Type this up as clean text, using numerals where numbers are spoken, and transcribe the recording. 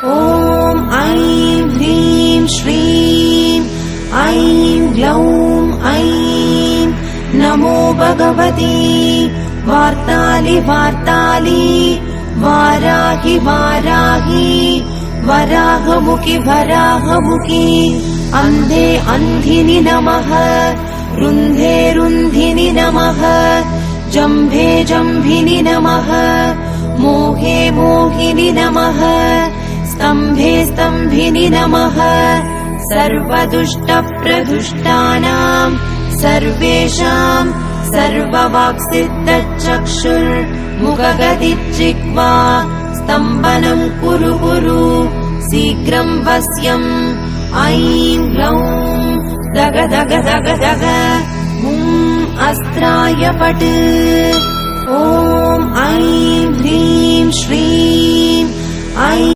ॐ ऐं ह्रीं श्रीं ऐं ग्लौं ऐं नमो भगवती वार्तालि वार्तालि वाराहि वाराहि वराहमुखि वराहमुखि अन्धे अन्धिनि नमः रुन्धे रुन्धिनि नमः जम्भे जम्भिनि नमः मोहे मोहिनि नमः स्तम्भे स्तम्भिनि नमः सर्वदुष्टप्रदुष्टानां सर्वेषां सर्ववाक्सिद्धचक्षुर्मुखगतिर्जिह्वा स्तम्भनं कुरु कुरु शीघ्रं वश्यम् ऐं ग्लौं दग दग दग दग अस्त्राय पट् ॐ ऐं ह्रीं श्रीं ऐं